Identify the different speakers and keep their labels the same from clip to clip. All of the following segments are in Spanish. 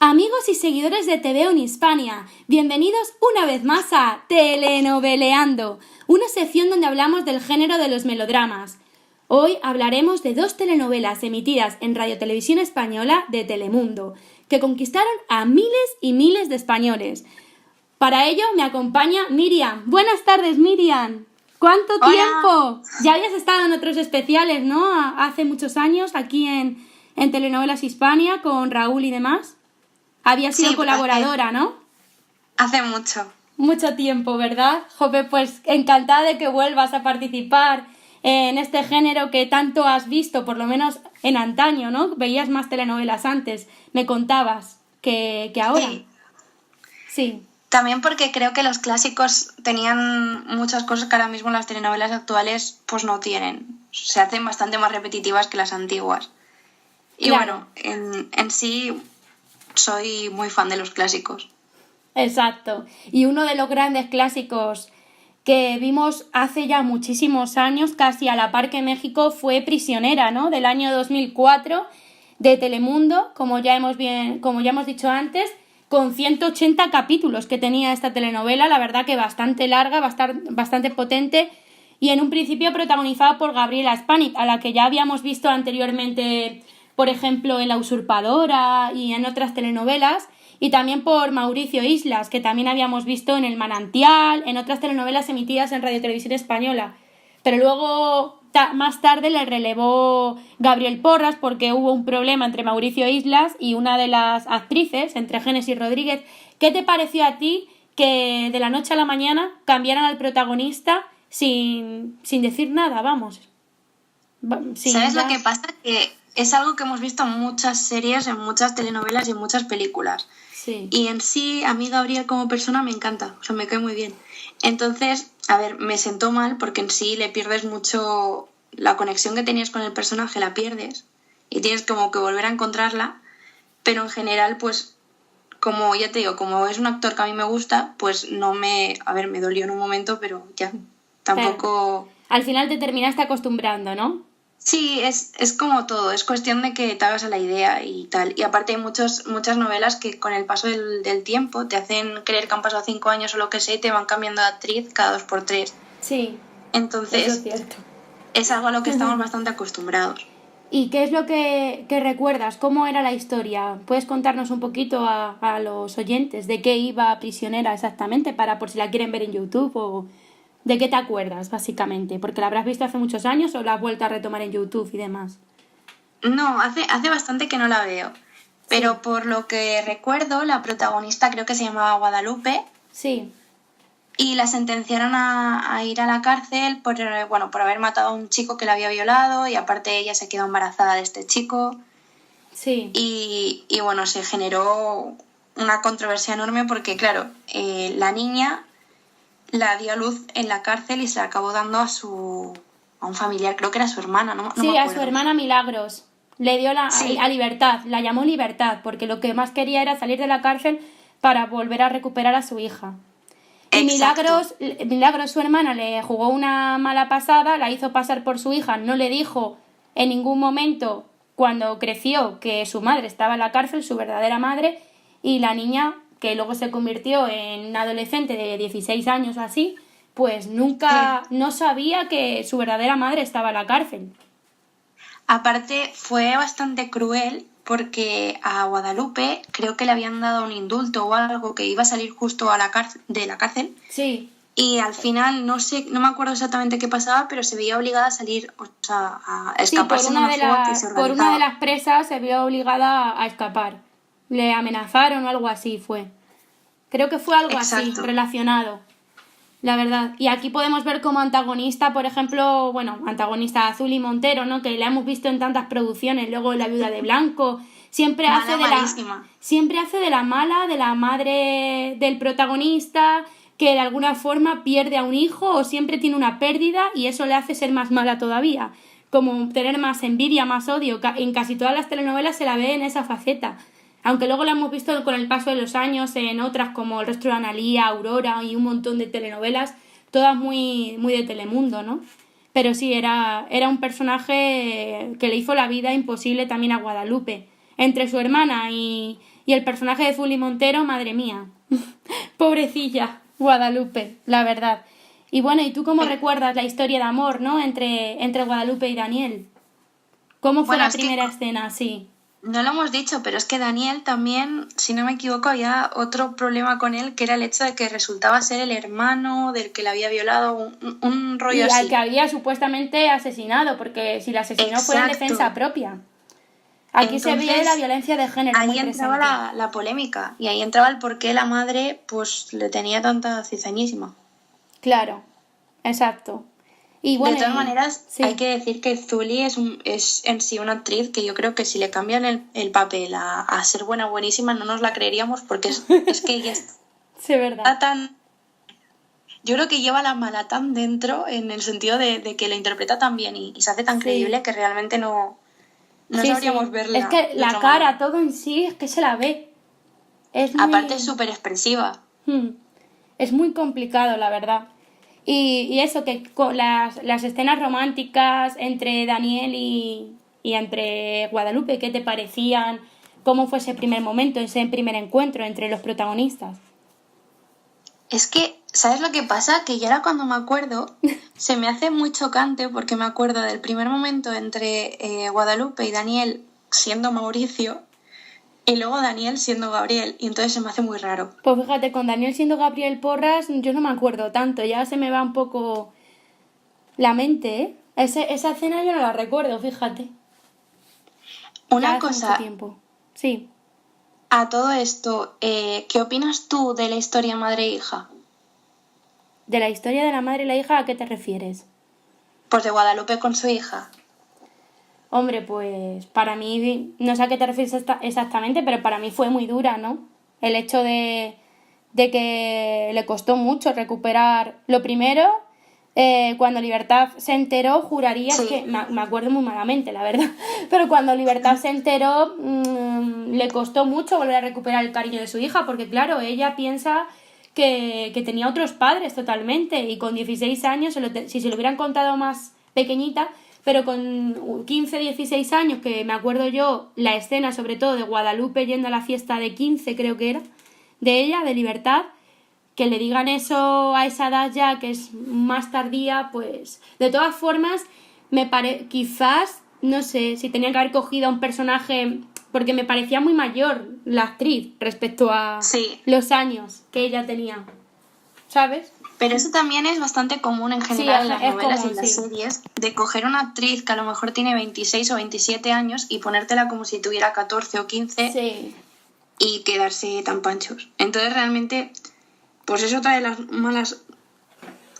Speaker 1: Amigos y seguidores de TVO en Hispania, bienvenidos una vez más a Telenoveleando, una sección donde hablamos del género de los melodramas. Hoy hablaremos de dos telenovelas emitidas en Radio Televisión Española de Telemundo, que conquistaron a miles y miles de españoles. Para ello me acompaña Miriam. Buenas tardes, Miriam. ¿Cuánto tiempo? Ya habías estado en otros especiales, ¿no? Hace muchos años aquí en Telenovelas Hispania con Raúl y demás. Habías sido colaboradora, ¿no?
Speaker 2: Hace mucho.
Speaker 1: Mucho tiempo, ¿verdad? Jope, pues encantada de que vuelvas a participar en este género que tanto has visto, por lo menos en antaño, ¿no? Veías más telenovelas antes, me contabas que ahora. Sí.
Speaker 2: También porque creo que los clásicos tenían muchas cosas que ahora mismo las telenovelas actuales pues no tienen. Se hacen bastante más repetitivas que las antiguas. Y claro. Bueno, en sí soy muy fan de los clásicos.
Speaker 1: Exacto. Y uno de los grandes clásicos que vimos hace ya muchísimos años, casi a la par que México, fue Prisionera, ¿no? Del año 2004, de Telemundo, como ya hemos dicho antes, con 180 capítulos que tenía esta telenovela, la verdad que bastante larga, bastante potente, y en un principio protagonizada por Gabriela Spanik, a la que ya habíamos visto anteriormente, por ejemplo, en La Usurpadora y en otras telenovelas, y también por Mauricio Islas, que también habíamos visto en El Manantial, en otras telenovelas emitidas en Radio Televisión Española. Pero luego, más tarde, le relevó Gabriel Porras porque hubo un problema entre Mauricio Islas y una de las actrices, entre Génesis Rodríguez. ¿Qué te pareció a ti que de la noche a la mañana cambiaran al protagonista sin decir nada, vamos?
Speaker 2: ¿Sabes lo que pasa? Que es algo que hemos visto en muchas series, en muchas telenovelas y en muchas películas.
Speaker 1: Sí.
Speaker 2: Y en sí, a mí Gabriel como persona me encanta, o sea, me cae muy bien. Entonces, a ver, me sentó mal porque en sí le pierdes mucho la conexión que tenías con el personaje, la pierdes y tienes como que volver a encontrarla, pero en general, pues, como ya te digo, como es un actor que a mí me gusta, pues me dolió en un momento, pero ya, tampoco...
Speaker 1: Pero al final te terminaste acostumbrando, ¿no?
Speaker 2: Sí, es como todo, es cuestión de que te hagas a la idea y tal. Y aparte hay muchas novelas que con el paso del tiempo te hacen creer que han pasado 5 años o lo que sea y te van cambiando de actriz cada 2x3.
Speaker 1: Sí,
Speaker 2: entonces
Speaker 1: eso es cierto.
Speaker 2: Es algo a lo que estamos bastante acostumbrados.
Speaker 1: ¿Y qué es lo que recuerdas? ¿Cómo era la historia? ¿Puedes contarnos un poquito a los oyentes de qué iba Prisionera exactamente, para por si la quieren ver en YouTube o... ¿De qué te acuerdas, básicamente? Porque la habrás visto hace muchos años o la has vuelto a retomar en YouTube y demás.
Speaker 2: No, hace bastante que no la veo. Pero por lo que recuerdo, la protagonista creo que se llamaba Guadalupe.
Speaker 1: Sí.
Speaker 2: Y la sentenciaron a ir a la cárcel por haber matado a un chico que la había violado y aparte ella se quedó embarazada de este chico.
Speaker 1: Sí.
Speaker 2: Y bueno, se generó una controversia enorme porque, claro, la niña la dio a luz en la cárcel y se la acabó dando a un familiar, creo que era su hermana, no
Speaker 1: sí,
Speaker 2: me acuerdo.
Speaker 1: A su hermana Milagros. Le dio a Libertad, la llamó Libertad, porque lo que más quería era salir de la cárcel para volver a recuperar a su hija. Y Milagros, su hermana, le jugó una mala pasada, la hizo pasar por su hija, no le dijo en ningún momento cuando creció que su madre estaba en la cárcel, su verdadera madre, y la niña, que luego se convirtió en una adolescente de 16 años o así, pues nunca no sabía que su verdadera madre estaba en la cárcel.
Speaker 2: Aparte, fue bastante cruel porque a Guadalupe creo que le habían dado un indulto o algo que iba a salir justo de la cárcel.
Speaker 1: Sí.
Speaker 2: Y al final, no me acuerdo exactamente qué pasaba, pero se veía obligada a salir, o sea, a escaparse de una fuga que se organizaba.
Speaker 1: Por una de las presas se vio obligada a escapar. Le amenazaron o algo así fue. Creo que fue algo así, relacionado. La verdad. Y aquí podemos ver como antagonista, por ejemplo, antagonista Azul y Montero, ¿no? Que la hemos visto en tantas producciones, luego La Viuda de Blanco. Siempre hace de la mala, de la madre del protagonista, que de alguna forma pierde a un hijo o siempre tiene una pérdida y eso le hace ser más mala todavía. Como tener más envidia, más odio. En casi todas las telenovelas se la ve en esa faceta. Aunque luego la hemos visto con el paso de los años en otras como El rostro de Analía, Aurora y un montón de telenovelas, todas muy, muy de Telemundo, ¿no? Pero sí, era un personaje que le hizo la vida imposible también a Guadalupe. Entre su hermana y Y el personaje de Zuli Montero, madre mía, pobrecilla, Guadalupe, la verdad. Y bueno, ¿y tú cómo recuerdas la historia de amor, ¿no? entre Guadalupe y Daniel? ¿Cómo fue
Speaker 2: Bueno,
Speaker 1: la
Speaker 2: es que
Speaker 1: primera escena? Sí.
Speaker 2: no lo hemos dicho, pero es que Daniel también, si no me equivoco, había otro problema con él, que era el hecho de que resultaba ser el hermano del que le había violado, un rollo
Speaker 1: Y al que
Speaker 2: así.
Speaker 1: había supuestamente asesinado, porque si la asesinó fue en defensa
Speaker 2: Exacto.
Speaker 1: propia. Aquí se ve la
Speaker 2: Entonces,
Speaker 1: violencia de género muy
Speaker 2: ahí entraba
Speaker 1: presente.
Speaker 2: la polémica y ahí entraba el por qué la madre pues le tenía tanta cizañísima.
Speaker 1: Claro, exacto. Y
Speaker 2: De
Speaker 1: bueno,
Speaker 2: todas maneras, hay
Speaker 1: sí,
Speaker 2: que decir que Zully es en sí una actriz que yo creo que si le cambian el papel a ser buena, buenísima, no nos la creeríamos porque es que ella
Speaker 1: sí, verdad.
Speaker 2: está tan... Yo creo que lleva la mala tan dentro en el sentido de que la interpreta tan bien y se hace tan creíble
Speaker 1: Sí,
Speaker 2: que realmente no
Speaker 1: sí,
Speaker 2: sabríamos
Speaker 1: sí. Es
Speaker 2: verla
Speaker 1: que
Speaker 2: de
Speaker 1: la
Speaker 2: otra manera.
Speaker 1: cara, todo en sí, es que se la ve. Es
Speaker 2: Aparte es
Speaker 1: muy...
Speaker 2: súper expresiva.
Speaker 1: hmm, es muy complicado, la verdad. Y eso, que con las escenas románticas entre Daniel y entre Guadalupe, ¿qué te parecían? ¿Cómo fue ese primer momento, ese primer encuentro entre los protagonistas?
Speaker 2: Es que, ¿sabes lo que pasa? Que ya ahora cuando me acuerdo, se me hace muy chocante porque me acuerdo del primer momento entre Guadalupe y Daniel siendo Mauricio y luego Daniel siendo Gabriel y entonces se me hace muy raro.
Speaker 1: Pues fíjate, con Daniel siendo Gabriel Porras, yo no me acuerdo tanto, ya se me va un poco la mente, ¿eh? Esa escena yo no la recuerdo, fíjate, ya
Speaker 2: Una
Speaker 1: hace mucho
Speaker 2: cosa,
Speaker 1: tiempo. Sí,
Speaker 2: a todo esto, ¿qué opinas tú de la historia madre-hija?
Speaker 1: de la historia de la madre y la hija, ¿a qué te refieres?
Speaker 2: Pues de Guadalupe con su hija.
Speaker 1: Hombre, pues para mí, no sé a qué te refieres exactamente, pero para mí fue muy dura, ¿no? El hecho de que le costó mucho recuperar. Lo primero, cuando Libertad se enteró, juraría, es que
Speaker 2: Sí.
Speaker 1: me acuerdo muy malamente, la verdad, pero cuando Libertad se enteró, le costó mucho volver a recuperar el cariño de su hija, porque claro, ella piensa que tenía otros padres totalmente, y con 16 años, si se lo hubieran contado más pequeñita, pero con 15, 16 años, que me acuerdo yo, la escena sobre todo de Guadalupe yendo a la fiesta de 15, creo que era, de ella, de Libertad, que le digan eso a esa edad ya, que es más tardía, pues de todas formas, quizás, no sé, si tenía que haber cogido a un personaje, porque me parecía muy mayor la actriz respecto a
Speaker 2: Sí.
Speaker 1: los años que ella tenía, ¿sabes?
Speaker 2: Pero eso también es bastante común en
Speaker 1: Sí,
Speaker 2: general en las
Speaker 1: es
Speaker 2: novelas y
Speaker 1: común,
Speaker 2: en las
Speaker 1: sí.
Speaker 2: series, de coger una actriz que a lo mejor tiene 26 o 27 años y ponértela como si tuviera 14 o 15
Speaker 1: Sí,
Speaker 2: y quedarse tan panchos. Entonces realmente, pues es otra de las malas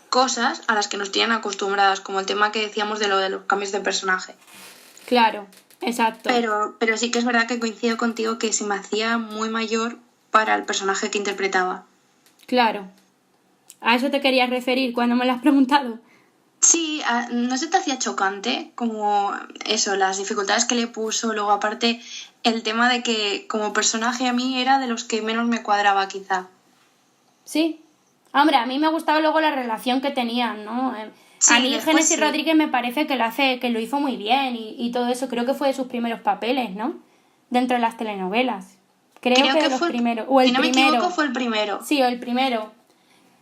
Speaker 2: cosas a las que nos tienen acostumbradas, como el tema que decíamos de lo de los cambios de personaje.
Speaker 1: claro, exacto.
Speaker 2: Pero sí que es verdad que coincido contigo que se me hacía muy mayor para el personaje que interpretaba.
Speaker 1: Claro. A eso te querías referir cuando me lo has preguntado.
Speaker 2: Sí, ¿no se te hacía chocante como eso, las dificultades que le puso? Luego, aparte, el tema de que como personaje a mí era de los que menos me cuadraba, quizá.
Speaker 1: Sí. Hombre, a mí me gustaba luego la relación que tenían, ¿no? A
Speaker 2: Sí,
Speaker 1: mí
Speaker 2: después
Speaker 1: Génesis
Speaker 2: sí.
Speaker 1: Rodríguez me parece que lo hizo muy bien y todo eso. Creo que fue de sus primeros papeles, ¿no? Dentro de las telenovelas. Creo
Speaker 2: Creo
Speaker 1: que de
Speaker 2: que
Speaker 1: los
Speaker 2: fue,
Speaker 1: primeros. O
Speaker 2: si
Speaker 1: el
Speaker 2: no me equivoco,
Speaker 1: primero.
Speaker 2: fue el primero.
Speaker 1: Sí, o el primero.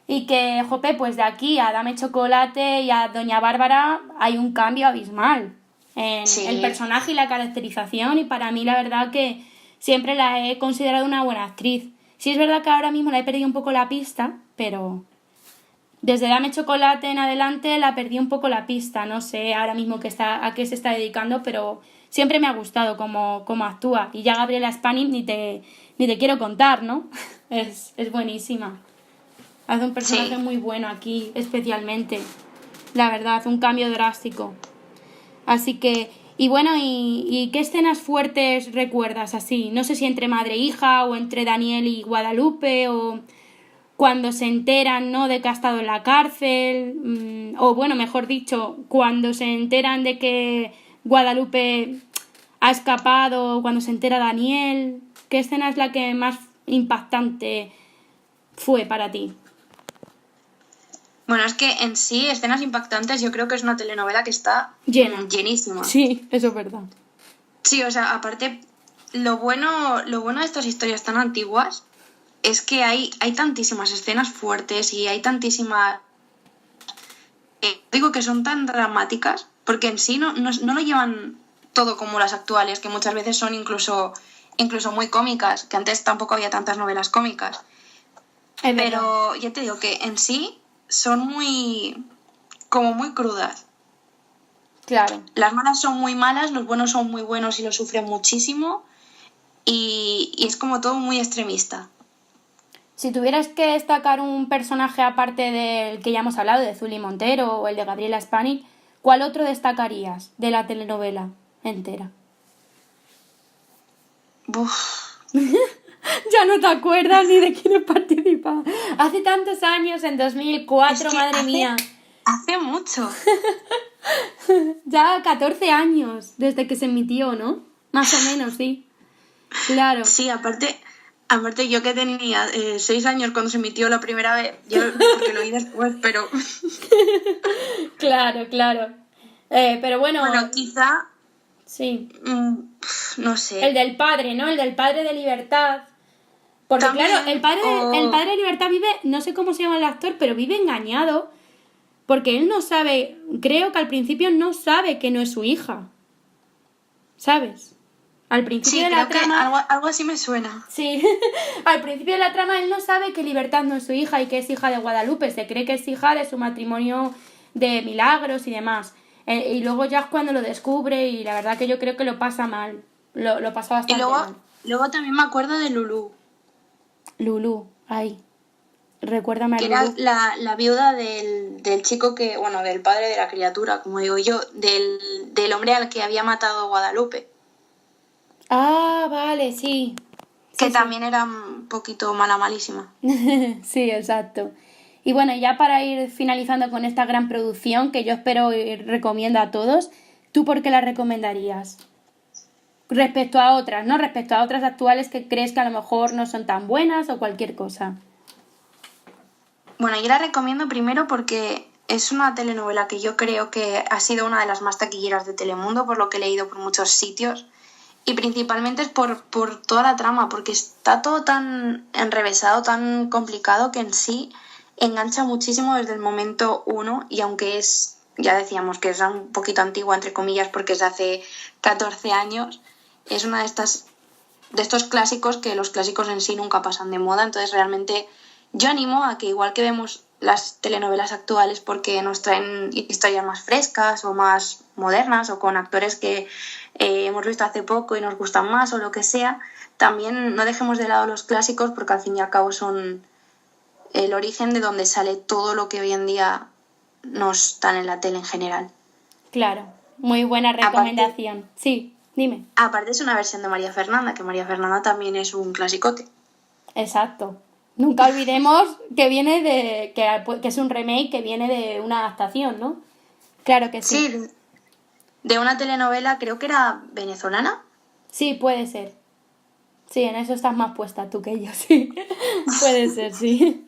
Speaker 1: Y que, jope, pues de aquí a Dame Chocolate y a Doña Bárbara hay un cambio abismal en el
Speaker 2: Sí,
Speaker 1: personaje y la caracterización, y para mí la verdad que siempre la he considerado una buena actriz. Sí es verdad que ahora mismo la he perdido un poco la pista, pero desde Dame Chocolate en adelante la perdí un poco la pista. No sé ahora mismo a qué se está dedicando, pero siempre me ha gustado cómo actúa. Y ya Gabriela Spanik ni te quiero contar, ¿no? Es buenísima. Hace un personaje
Speaker 2: sí.
Speaker 1: muy bueno aquí, especialmente. La verdad, hace un cambio drástico. Así que, y bueno, ¿y qué escenas fuertes recuerdas así? No sé si entre madre e hija, o entre Daniel y Guadalupe, o cuando se enteran, ¿no?, de que ha estado en la cárcel, o bueno, mejor dicho, cuando se enteran de que Guadalupe ha escapado, cuando se entera Daniel. ¿Qué escena es la que más impactante fue para ti?
Speaker 2: Bueno, es que en sí, escenas impactantes, yo creo que es una telenovela que está
Speaker 1: Llena.
Speaker 2: llenísima.
Speaker 1: Sí, eso es verdad.
Speaker 2: Sí, o sea, aparte, lo bueno de estas historias tan antiguas es que hay tantísimas escenas fuertes y hay tantísimas... digo que son tan dramáticas, porque en sí no lo llevan todo como las actuales, que muchas veces son incluso muy cómicas, que antes tampoco había tantas novelas cómicas.
Speaker 1: Es verdad.
Speaker 2: Pero ya te digo que en sí son como muy crudas.
Speaker 1: Claro.
Speaker 2: Las malas son muy malas, los buenos son muy buenos y lo sufren muchísimo. Y es como todo muy extremista.
Speaker 1: Si tuvieras que destacar un personaje aparte del que ya hemos hablado, de Zuli Montero o el de Gabriela Spanik, ¿cuál otro destacarías de la telenovela entera?
Speaker 2: Uf,
Speaker 1: Ya no te acuerdas ni de quién participaba. Hace tantos años, en 2004,
Speaker 2: es que
Speaker 1: madre mía.
Speaker 2: hace mucho.
Speaker 1: Ya 14 años desde que se emitió, ¿no? Más o menos, sí. Claro.
Speaker 2: Sí, aparte yo que tenía 6 años cuando se emitió la primera vez, yo porque lo oí después, pero
Speaker 1: Claro, claro. Pero bueno,
Speaker 2: bueno, quizá,
Speaker 1: sí.
Speaker 2: no sé.
Speaker 1: El del padre, ¿no? El del padre de Libertad. Porque
Speaker 2: También,
Speaker 1: claro, el
Speaker 2: o-
Speaker 1: padre de Libertad vive, no sé cómo se llama el actor, pero vive engañado. Porque él no sabe, creo que al principio no sabe que no es su hija. ¿Sabes? Al principio
Speaker 2: Sí,
Speaker 1: de la
Speaker 2: creo que
Speaker 1: trama...
Speaker 2: algo así me suena.
Speaker 1: Sí, al principio de la trama él no sabe que Libertad no es su hija y que es hija de Guadalupe. Se cree que es hija de su matrimonio de Milagros y demás. Y luego ya es cuando lo descubre y la verdad que yo creo que lo pasa mal. Lo pasa
Speaker 2: Y
Speaker 1: bastante mal.
Speaker 2: luego también me acuerdo de Lulú,
Speaker 1: Lulú, ay, recuérdame a
Speaker 2: que era
Speaker 1: Lulú.
Speaker 2: la viuda del chico que, bueno, del padre de la criatura, como digo yo, del hombre al que había matado Guadalupe,
Speaker 1: Ah, vale, sí.
Speaker 2: que
Speaker 1: Sí, sí.
Speaker 2: también era un poquito malísima.
Speaker 1: Sí, exacto. Y bueno, ya para ir finalizando con esta gran producción que yo espero y recomiendo a todos, ¿tú por qué la recomendarías? Respecto a otras, ¿no? Respecto a otras actuales que crees que a lo mejor no son tan buenas o cualquier cosa.
Speaker 2: Bueno, yo la recomiendo primero porque es una telenovela que yo creo que ha sido una de las más taquilleras de Telemundo, por lo que he leído por muchos sitios. Y principalmente es por toda la trama, porque está todo tan enrevesado, tan complicado, que en sí engancha muchísimo desde el momento uno. Y aunque ya decíamos que es un poquito antigua, entre comillas, porque es de hace 14 años, es una de estos clásicos que los clásicos en sí nunca pasan de moda. Entonces realmente yo animo a que, igual que vemos las telenovelas actuales porque nos traen historias más frescas o más modernas o con actores que hemos visto hace poco y nos gustan más o lo que sea, también no dejemos de lado los clásicos porque al fin y al cabo son el origen de donde sale todo lo que hoy en día nos dan en la tele en general.
Speaker 1: Claro, muy buena recomendación. Sí, dime.
Speaker 2: Aparte es una versión de María Fernanda, que María Fernanda también es un clasicote.
Speaker 1: Exacto. Nunca olvidemos que viene que es un remake que viene de una adaptación, ¿no? Claro que sí.
Speaker 2: Sí, de una telenovela, creo que era venezolana.
Speaker 1: Sí, puede ser. Sí, en eso estás más puesta tú que yo, sí. Puede ser, sí.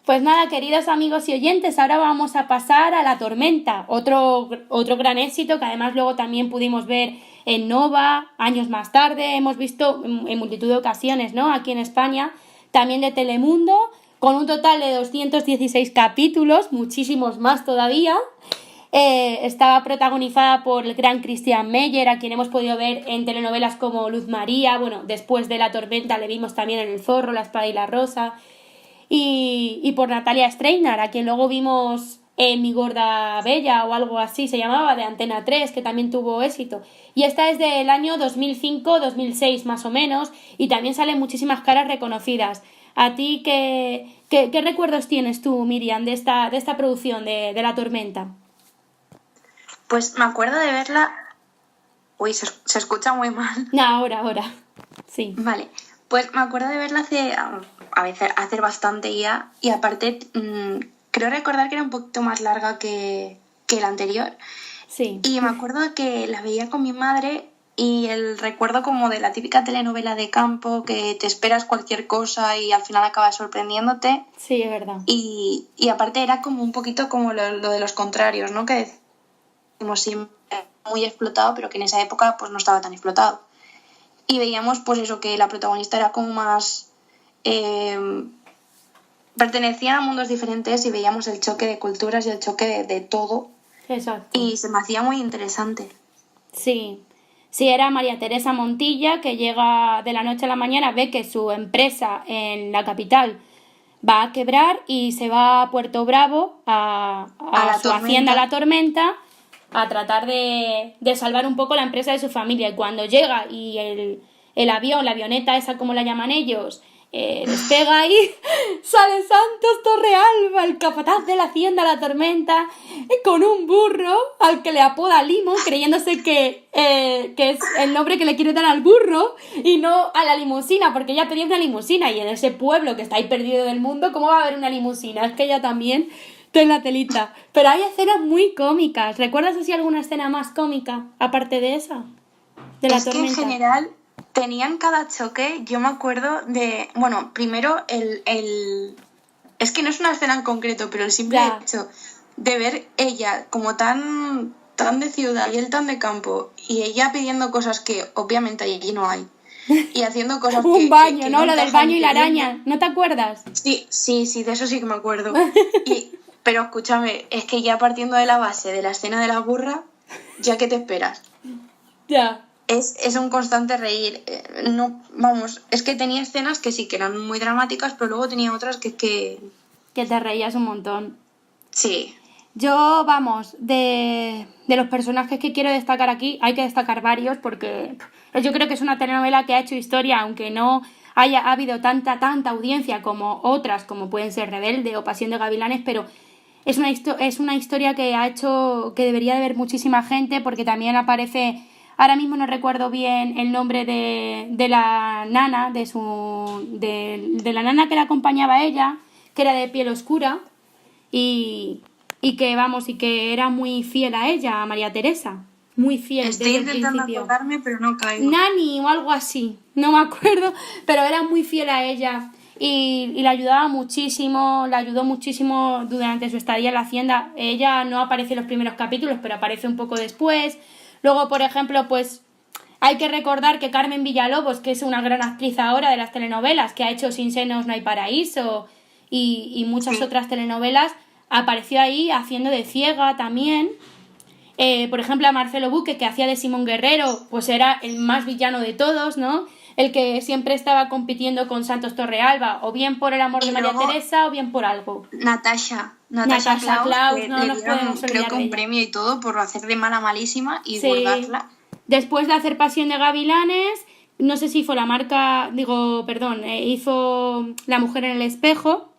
Speaker 1: Pues nada, queridos amigos y oyentes, ahora vamos a pasar a La Tormenta, otro gran éxito que además luego también pudimos ver en Nova, años más tarde, hemos visto en multitud de ocasiones, ¿no? Aquí en España, también de Telemundo, con un total de 216 capítulos, muchísimos más todavía. Estaba protagonizada por el gran Christian Meyer, a quien hemos podido ver en telenovelas como Luz María, bueno, después de La Tormenta le vimos también en El Zorro, La Espada y la Rosa, y por Natalia Streinar, a quien luego vimos en Mi Gorda Bella o algo así se llamaba, de Antena 3, que también tuvo éxito. Y esta es del año 2005-2006 más o menos, y también salen muchísimas caras reconocidas. ¿A ti qué recuerdos tienes tú, Miriam, de esta producción de La Tormenta?
Speaker 2: Pues me acuerdo de verla. Uy, se escucha muy mal.
Speaker 1: No, ahora. Sí.
Speaker 2: Vale, pues me acuerdo de verla hace bastante ya. Y aparte, creo recordar que era un poquito más larga que la anterior.
Speaker 1: Sí.
Speaker 2: Y me acuerdo que la veía con mi madre y el recuerdo como de la típica telenovela de campo que te esperas cualquier cosa y al final acabas sorprendiéndote.
Speaker 1: Sí, es verdad.
Speaker 2: Y aparte era como un poquito como lo de los contrarios, ¿no? Que decimos siempre muy explotado, pero que en esa época pues no estaba tan explotado. y veíamos pues eso, que la protagonista era como más... pertenecían a mundos diferentes y veíamos el choque de culturas y el choque de todo.
Speaker 1: Exacto.
Speaker 2: Y se me hacía muy interesante.
Speaker 1: Sí. Sí, era María Teresa Montilla, que llega de la noche a la mañana, ve que su empresa en la capital va a quebrar y se va a Puerto Bravo, a su hacienda La Tormenta, a tratar de salvar un poco la empresa de su familia. Y cuando llega y el avión, la avioneta esa como la llaman ellos, despega y sale Santos Torrealba, el capataz de la hacienda La Tormenta, con un burro al que le apoda Limo, creyéndose que es el nombre que le quiere dar al burro y no a la limusina, porque ella pedía una limusina y en ese pueblo que está ahí perdido del mundo, ¿cómo va a haber una limusina? Es que ella también está en la telita. Pero hay escenas muy cómicas. ¿Recuerdas así alguna escena más cómica aparte de esa? De La Tormenta.
Speaker 2: Que en general tenían cada choque, yo me acuerdo de... Bueno, primero es que no es una escena en concreto, pero el simple hecho de ver ella como tan de ciudad y él tan de campo, y ella pidiendo cosas que obviamente allí no hay, y haciendo cosas
Speaker 1: un
Speaker 2: que...
Speaker 1: baño,
Speaker 2: que
Speaker 1: ¿no? Lo del baño y la
Speaker 2: pidiendo.
Speaker 1: araña, ¿no te acuerdas?
Speaker 2: Sí, de eso sí que me acuerdo. Pero escúchame, es que ya partiendo de la base de la escena de la burra, ¿ya qué te esperas?
Speaker 1: Ya.
Speaker 2: Es un constante reír. No, vamos, es que tenía escenas que sí que eran muy dramáticas, pero luego tenía otras que...
Speaker 1: Que te reías un montón.
Speaker 2: Sí.
Speaker 1: Yo, vamos, de los personajes que quiero destacar aquí, hay que destacar varios porque yo creo que es una telenovela que ha hecho historia, aunque no ha habido tanta audiencia como otras, como pueden ser Rebelde o Pasión de Gavilanes, pero es una historia que ha hecho que debería de ver muchísima gente, porque también aparece... Ahora mismo no recuerdo bien el nombre de la nana, de la nana que la acompañaba a ella, que era de piel oscura y que, vamos, y que era muy fiel a ella, a María Teresa. Muy fiel.
Speaker 2: Estoy
Speaker 1: desde
Speaker 2: intentando
Speaker 1: el principio.
Speaker 2: acordarme, pero no caigo.
Speaker 1: Nani o algo así, no me acuerdo, pero era muy fiel a ella y la ayudaba muchísimo, la ayudó muchísimo durante su estadía en la hacienda. Ella no aparece en los primeros capítulos, pero aparece un poco después. Luego, por ejemplo, pues hay que recordar que Carmen Villalobos, que es una gran actriz ahora de las telenovelas, que ha hecho Sin senos no hay paraíso y muchas otras telenovelas, apareció ahí haciendo de ciega también. Por ejemplo, a Marcelo Buque, que hacía de Simón Guerrero, pues era el más villano de todos, ¿no? El que siempre estaba compitiendo con Santos Torrealba, o bien por el amor de María Teresa, o bien por algo.
Speaker 2: Natasha
Speaker 1: Claus, no nos
Speaker 2: dieron,
Speaker 1: podemos olvidar
Speaker 2: creo que
Speaker 1: de
Speaker 2: un
Speaker 1: ella.
Speaker 2: premio y todo por hacer de mala malísima y
Speaker 1: Sí.
Speaker 2: burlarla.
Speaker 1: Después de hacer Pasión de Gavilanes, no sé si fue hizo La mujer en el espejo,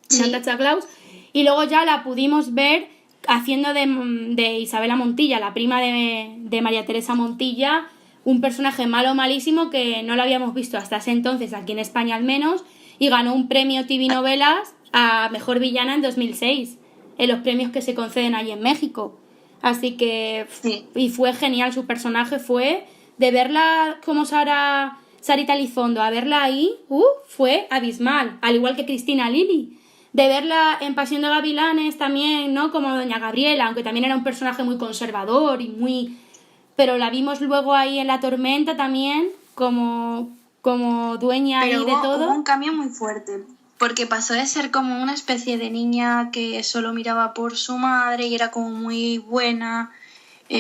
Speaker 2: Sí.
Speaker 1: Natasha Claus, y luego ya la pudimos ver haciendo de Isabela Montilla, la prima de María Teresa Montilla, un personaje malo malísimo que no lo habíamos visto hasta ese entonces, aquí en España al menos, y ganó un premio TV Novelas a Mejor Villana en 2006, en los premios que se conceden allí en México. Así que...
Speaker 2: Sí.
Speaker 1: Y fue genial, su personaje fue... De verla como Sarita Elizondo, a verla ahí, fue abismal, al igual que Cristina Lili. De verla en Pasión de Gavilanes también, ¿no? Como Doña Gabriela, aunque también era un personaje muy conservador y muy... Pero la vimos luego ahí en La Tormenta también, como dueña ahí de todo.
Speaker 2: Hubo un cambio muy fuerte, porque pasó de ser como una especie de niña que solo miraba por su madre y era como muy buena,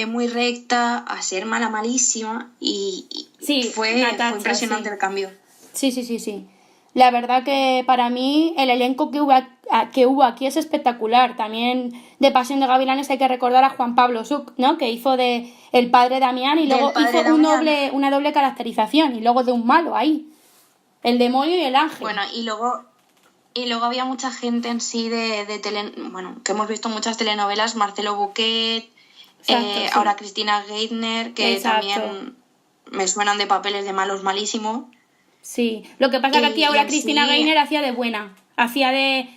Speaker 2: muy recta, a ser malísima y
Speaker 1: Sí,
Speaker 2: fue
Speaker 1: Natasha,
Speaker 2: impresionante
Speaker 1: sí.
Speaker 2: el cambio.
Speaker 1: Sí. La verdad que para mí el elenco que hubo aquí es espectacular. También de Pasión de Gavilanes hay que recordar a Juan Pablo Suc, ¿no? Que hizo de el padre Damián y luego hizo una doble caracterización y luego de un malo ahí. El demonio y el ángel.
Speaker 2: Bueno, y luego había mucha gente en sí bueno, que hemos visto muchas telenovelas, Marcelo Buquet,
Speaker 1: Exacto, sí.
Speaker 2: ahora Cristina Geithner, que
Speaker 1: Exacto.
Speaker 2: también me suenan de papeles de malos malísimos.
Speaker 1: Sí, lo que pasa que aquí ahora
Speaker 2: en
Speaker 1: Cristina
Speaker 2: sí-
Speaker 1: Geithner hacía de buena, hacía de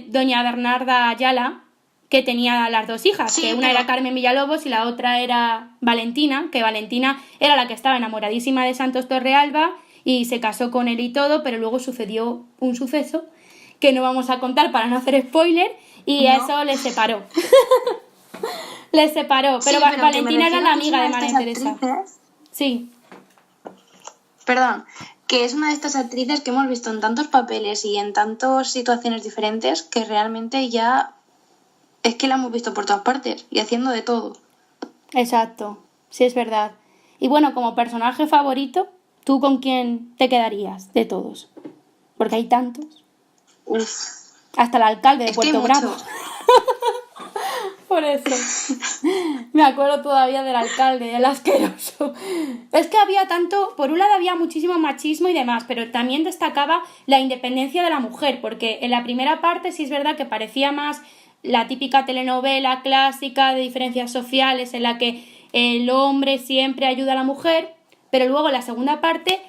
Speaker 1: doña Bernarda Ayala, que tenía las dos hijas,
Speaker 2: Sí,
Speaker 1: que una
Speaker 2: pero-
Speaker 1: era Carmen Villalobos y la otra era Valentina, que Valentina era la que estaba enamoradísima de Santos Torrealba y se casó con él y todo, pero luego sucedió un suceso que no vamos a contar para no hacer spoiler y
Speaker 2: No.
Speaker 1: eso les separó. Les separó, pero
Speaker 2: Sí, pero que me
Speaker 1: Valentina era
Speaker 2: refiero
Speaker 1: la
Speaker 2: a que
Speaker 1: amiga de
Speaker 2: son
Speaker 1: María
Speaker 2: estas
Speaker 1: Teresa.
Speaker 2: actrices
Speaker 1: Sí.
Speaker 2: Perdón, que es una de estas actrices que hemos visto en tantos papeles y en tantas situaciones diferentes que realmente ya es que la hemos visto por todas partes y haciendo de todo.
Speaker 1: Exacto, sí es verdad. Y bueno, como personaje favorito, ¿tú con quién te quedarías de todos? Porque hay tantos.
Speaker 2: Uf,
Speaker 1: Hasta el alcalde de
Speaker 2: es que hay
Speaker 1: Puerto Bravo.
Speaker 2: muchos.
Speaker 1: Por eso. Me acuerdo todavía del alcalde, el asqueroso. Es que había tanto, por un lado había muchísimo machismo y demás, pero también destacaba la independencia de la mujer, porque en la primera parte sí es verdad que parecía más la típica telenovela clásica de diferencias sociales en la que el hombre siempre ayuda a la mujer, pero luego en la segunda parte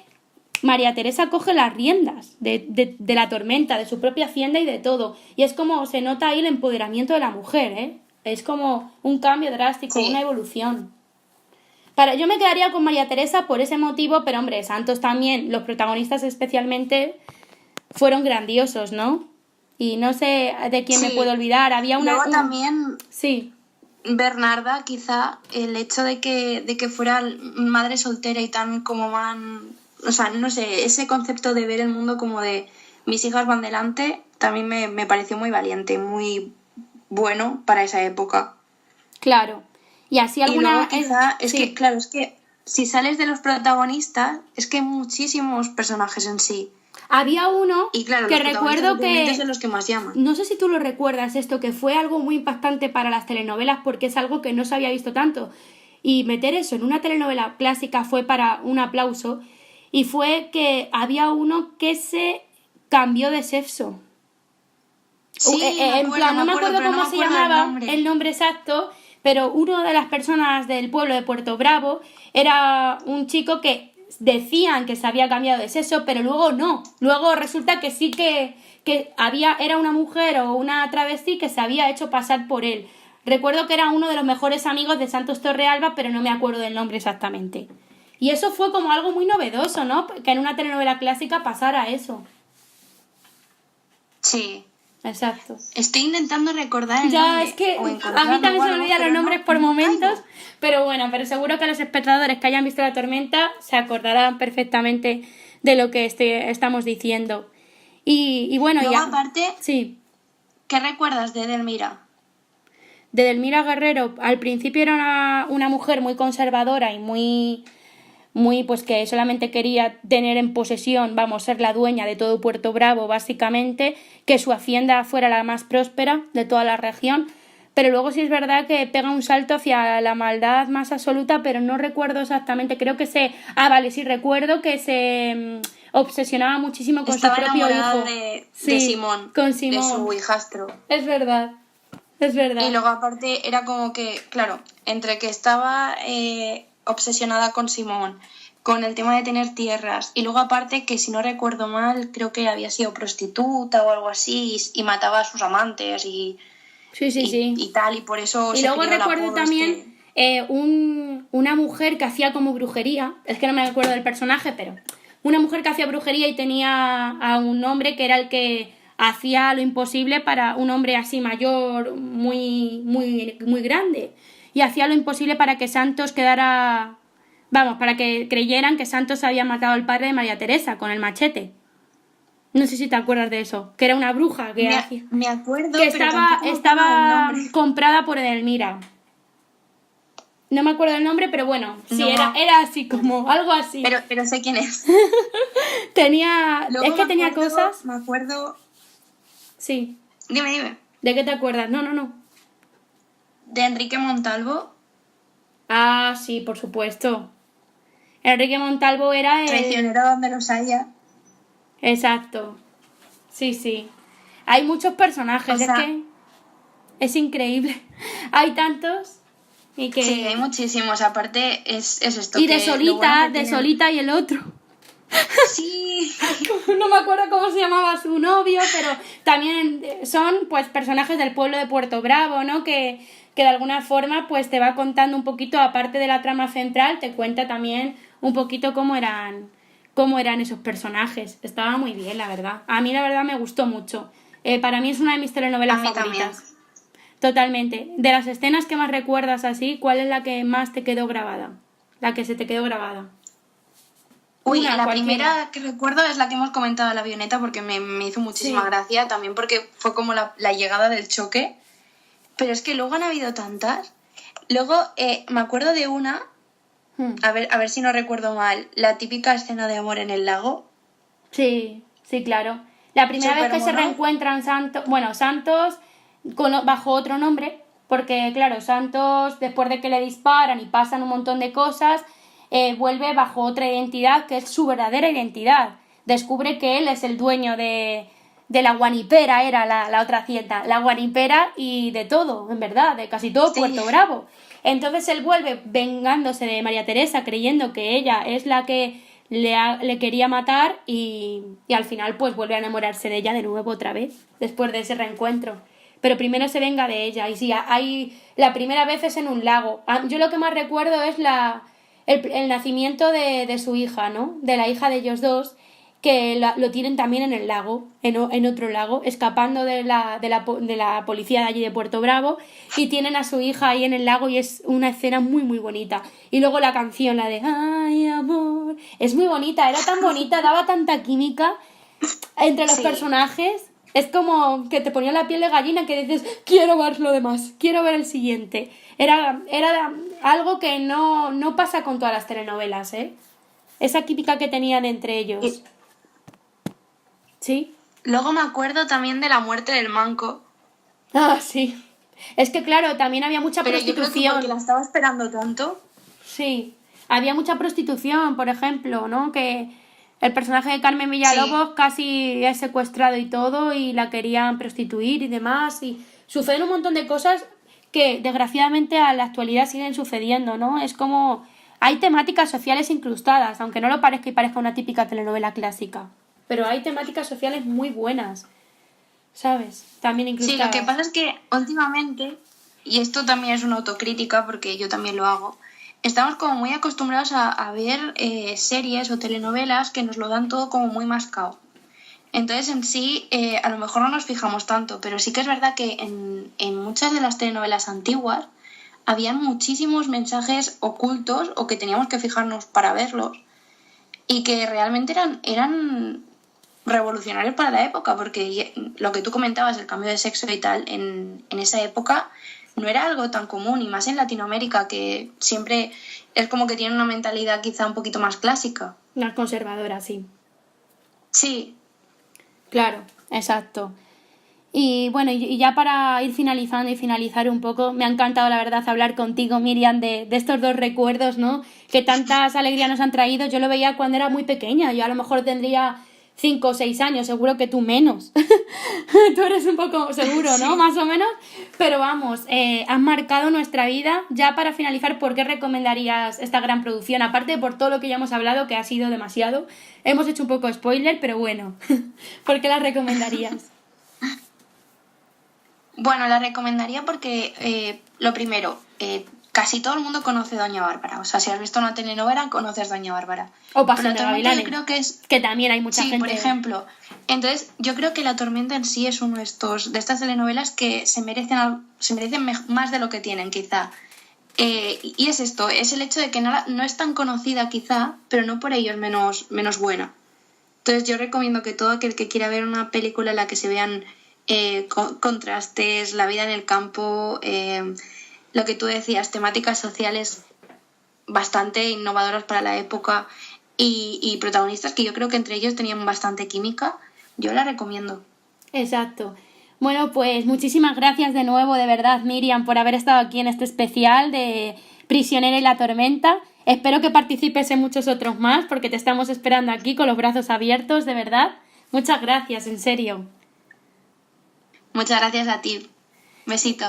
Speaker 1: María Teresa coge las riendas de la tormenta, de su propia hacienda y de todo. Y es como se nota ahí el empoderamiento de la mujer, ¿eh? Es como un cambio drástico,
Speaker 2: Sí.
Speaker 1: una evolución. Yo me quedaría con María Teresa por ese motivo, pero hombre, Santos también, los protagonistas especialmente, fueron grandiosos, ¿no? Y no sé de quién me
Speaker 2: Sí.
Speaker 1: puedo olvidar. Había una...
Speaker 2: Luego también
Speaker 1: Sí,
Speaker 2: Bernarda, quizá el hecho de que fuera madre soltera y tan como o sea, no sé, ese concepto de ver el mundo como de mis hijas van delante, también me pareció muy valiente, muy bueno para esa época.
Speaker 1: claro. Y así
Speaker 2: Y luego
Speaker 1: alguna...
Speaker 2: quizá, es
Speaker 1: sí.
Speaker 2: que, claro, es que si sales de los protagonistas, es que hay muchísimos personajes en sí.
Speaker 1: Había uno
Speaker 2: Y claro,
Speaker 1: que
Speaker 2: los protagonistas
Speaker 1: recuerdo
Speaker 2: obviamente
Speaker 1: que...
Speaker 2: son los que más llaman.
Speaker 1: No sé si tú lo recuerdas esto, que fue algo muy impactante para las telenovelas porque es algo que no se había visto tanto. Y meter eso en una telenovela clásica fue para un aplauso. Y fue que había uno que se cambió de sexo.
Speaker 2: Sí,
Speaker 1: En plan, no me acuerdo
Speaker 2: pero no
Speaker 1: cómo
Speaker 2: me
Speaker 1: se
Speaker 2: acuerdo del
Speaker 1: llamaba
Speaker 2: nombre.
Speaker 1: el nombre exacto, pero una de las personas del pueblo de Puerto Bravo era un chico que decían que se había cambiado de sexo, pero luego no. Luego resulta que sí que era una mujer o una travesti que se había hecho pasar por él. Recuerdo que era uno de los mejores amigos de Santos Torrealba, pero no me acuerdo del nombre exactamente. Y eso fue como algo muy novedoso, ¿no? Que en una telenovela clásica pasara eso.
Speaker 2: Sí.
Speaker 1: Exacto.
Speaker 2: Estoy intentando recordar el
Speaker 1: Ya,
Speaker 2: nombre
Speaker 1: es que
Speaker 2: o
Speaker 1: a mí
Speaker 2: encontrarlo
Speaker 1: también
Speaker 2: o
Speaker 1: se me
Speaker 2: algo,
Speaker 1: olvidan los
Speaker 2: pero
Speaker 1: nombres por
Speaker 2: no
Speaker 1: momentos,
Speaker 2: caigo.
Speaker 1: pero bueno, pero seguro que los espectadores que hayan visto La Tormenta se acordarán perfectamente de lo que estamos diciendo. Y bueno,
Speaker 2: Luego,
Speaker 1: ya,
Speaker 2: aparte,
Speaker 1: sí,
Speaker 2: ¿qué recuerdas de Edelmira?
Speaker 1: de Delmira Guerrero, al principio era una mujer muy conservadora y muy, pues que solamente quería tener en posesión, vamos, ser la dueña de todo Puerto Bravo, básicamente, que su hacienda fuera la más próspera de toda la región, pero luego sí es verdad que pega un salto hacia la maldad más absoluta, pero no recuerdo exactamente, creo que vale, sí recuerdo que se obsesionaba muchísimo con su
Speaker 2: Estaba
Speaker 1: propio
Speaker 2: enamorada
Speaker 1: hijo.
Speaker 2: de
Speaker 1: Sí,
Speaker 2: Simón,
Speaker 1: con
Speaker 2: de
Speaker 1: Simón.
Speaker 2: su hijastro.
Speaker 1: Es verdad, es
Speaker 2: Y
Speaker 1: verdad.
Speaker 2: luego, aparte, era como que, claro, entre que estaba obsesionada con Simón, con el tema de tener tierras, y luego, aparte, que si no recuerdo mal, creo que había sido prostituta o algo así, y mataba a sus amantes
Speaker 1: Sí, sí, sí.
Speaker 2: y tal, y por eso
Speaker 1: Y
Speaker 2: se
Speaker 1: luego
Speaker 2: creó el
Speaker 1: recuerdo
Speaker 2: apodo este.
Speaker 1: también una mujer que hacía como brujería, es que no me acuerdo del personaje, pero una mujer que hacía brujería y tenía a un hombre que era el que hacía lo imposible para un hombre así mayor, muy grande, y hacía lo imposible para que Santos quedara, vamos, para que creyeran que Santos había matado al padre de María Teresa con el machete. No sé si te acuerdas de eso, que era una bruja que hacía,
Speaker 2: Me acuerdo,
Speaker 1: que
Speaker 2: pero tampoco me acuerdo del
Speaker 1: estaba
Speaker 2: nombre.
Speaker 1: comprada por Edelmira. No me acuerdo del nombre, pero bueno, sí,
Speaker 2: No,
Speaker 1: era así como, algo así.
Speaker 2: pero sé quién es.
Speaker 1: Es que tenía cosas.
Speaker 2: Me acuerdo.
Speaker 1: Sí.
Speaker 2: Dime.
Speaker 1: ¿De qué te acuerdas? No, no, no.
Speaker 2: De Enrique Montalvo,
Speaker 1: Ah, sí, por supuesto. Enrique Montalvo era el...
Speaker 2: traicionero donde los haya.
Speaker 1: Exacto. Sí, sí. Hay muchos personajes,
Speaker 2: O
Speaker 1: es
Speaker 2: sea,
Speaker 1: que es increíble. Hay tantos y que...
Speaker 2: sí, hay muchísimos. Aparte, es esto
Speaker 1: Y de
Speaker 2: que lo bueno
Speaker 1: Solita,
Speaker 2: que
Speaker 1: de
Speaker 2: tienen.
Speaker 1: Solita y el otro.
Speaker 2: Sí,
Speaker 1: No me acuerdo cómo se llamaba su novio, pero también son pues personajes del pueblo de Puerto Bravo, ¿no? Que de alguna forma pues te va contando un poquito, aparte de la trama central, te cuenta también un poquito cómo eran esos personajes. Estaba muy bien, la verdad. A mí la verdad me gustó mucho. Para mí es una de mis
Speaker 2: a
Speaker 1: telenovelas
Speaker 2: mí
Speaker 1: favoritas.
Speaker 2: también.
Speaker 1: Totalmente. De las escenas que más recuerdas así, ¿cuál es la que más te quedó grabada? La que se te quedó grabada.
Speaker 2: Uy,
Speaker 1: Una,
Speaker 2: la
Speaker 1: cualquiera.
Speaker 2: primera que recuerdo es la que hemos comentado, la avioneta, porque me hizo muchísima
Speaker 1: Sí.
Speaker 2: gracia, también porque fue como la llegada del choque. Pero es que luego han habido tantas. Luego me acuerdo de una,
Speaker 1: Hmm.
Speaker 2: a ver si no recuerdo mal, la típica escena de amor en el lago.
Speaker 1: Sí, sí, claro. La primera vez que se
Speaker 2: Supermono.
Speaker 1: reencuentran Santos, bueno, Santos bajo otro nombre, porque claro, Santos después de que le disparan y pasan un montón de cosas, vuelve bajo otra identidad que es su verdadera identidad. Descubre que él es el dueño de la Guanipera, era la otra hacienda, la Guanipera y de todo, en verdad, de casi todo
Speaker 2: Sí.
Speaker 1: Puerto Bravo. Entonces él vuelve vengándose de María Teresa, creyendo que ella es la que le quería matar y al final pues vuelve a enamorarse de ella de nuevo otra vez, después de ese reencuentro. Pero primero se venga de ella y sí, hay, la primera vez es en un lago. Yo lo que más recuerdo es el nacimiento de su hija, ¿no? De la hija de ellos dos, que lo tienen también en el lago, en otro lago, escapando de la policía de allí de Puerto Bravo, y tienen a su hija ahí en el lago y es una escena muy muy bonita. Y luego la canción, la de Ay amor, es muy bonita, era tan bonita, daba tanta química entre los
Speaker 2: Sí.
Speaker 1: personajes. Es como que te ponía la piel de gallina que dices, quiero ver lo demás, quiero ver el siguiente. Era algo que no pasa con todas las telenovelas, ¿eh? Esa química que tenían entre ellos.
Speaker 2: Y
Speaker 1: ¿Sí?
Speaker 2: luego me acuerdo también de la muerte del manco.
Speaker 1: Ah, sí. Es que claro, también había mucha
Speaker 2: Pero yo creo que
Speaker 1: prostitución.
Speaker 2: porque la estaba esperando tanto.
Speaker 1: Sí. Había mucha prostitución, por ejemplo, ¿no? Que el personaje de Carmen Villalobos casi es secuestrado y todo y la querían prostituir y demás. Y suceden un montón de cosas que desgraciadamente a la actualidad siguen sucediendo, ¿no? Es como... Hay temáticas sociales incrustadas, aunque no lo parezca y parezca una típica telenovela clásica. Pero hay temáticas sociales muy buenas, ¿sabes? También
Speaker 2: Sí,
Speaker 1: incrustadas.
Speaker 2: lo que pasa es que últimamente, y esto también es una autocrítica porque yo también lo hago, estamos como muy acostumbrados a ver series o telenovelas que nos lo dan todo como muy mascado. Entonces en sí a lo mejor no nos fijamos tanto, pero sí que es verdad que en muchas de las telenovelas antiguas habían muchísimos mensajes ocultos o que teníamos que fijarnos para verlos y que realmente eran revolucionarios para la época, porque lo que tú comentabas, el cambio de sexo y tal, en esa época no era algo tan común, y más en Latinoamérica, que siempre es como que tiene una mentalidad quizá un poquito más clásica.
Speaker 1: Más conservadora, sí.
Speaker 2: Sí,
Speaker 1: Claro, exacto. Y bueno, y ya para ir finalizando y finalizar un poco, me ha encantado la verdad hablar contigo, Miriam, de estos dos recuerdos, ¿no? Que tantas alegrías nos han traído. Yo lo veía cuando era muy pequeña, yo a lo mejor tendría 5 o 6 años, seguro que tú menos. Tú eres un poco seguro, ¿no?
Speaker 2: Sí.
Speaker 1: Más o menos. Pero vamos, has marcado nuestra vida. Ya para finalizar, ¿por qué recomendarías esta gran producción? Aparte por todo lo que ya hemos hablado, que ha sido demasiado. Hemos hecho un poco spoiler, pero bueno. ¿Por qué la recomendarías?
Speaker 2: bueno, la recomendaría porque, lo primero, casi todo el mundo conoce Doña Bárbara. O sea, si has visto una telenovela, conoces Doña Bárbara.
Speaker 1: O Pasión de
Speaker 2: Pero actualmente
Speaker 1: Gavilanes,
Speaker 2: yo creo que es...
Speaker 1: que también hay mucha
Speaker 2: Sí,
Speaker 1: gente...
Speaker 2: por ejemplo. Entonces, yo creo que La Tormenta en sí es uno de estas telenovelas que se merecen más de lo que tienen, quizá. Y es esto, es el hecho de que no es tan conocida, quizá, pero no por ello es menos buena. Entonces, yo recomiendo que todo aquel que quiera ver una película en la que se vean contrastes, la vida en el campo, lo que tú decías, temáticas sociales bastante innovadoras para la época y protagonistas que yo creo que entre ellos tenían bastante química, yo la recomiendo.
Speaker 1: Exacto. Bueno, pues muchísimas gracias de nuevo, de verdad, Miriam, por haber estado aquí en este especial de Prisionera y la Tormenta. Espero que participes en muchos otros más, porque te estamos esperando aquí con los brazos abiertos, de verdad. Muchas gracias, en serio.
Speaker 2: Muchas gracias a ti. Besito.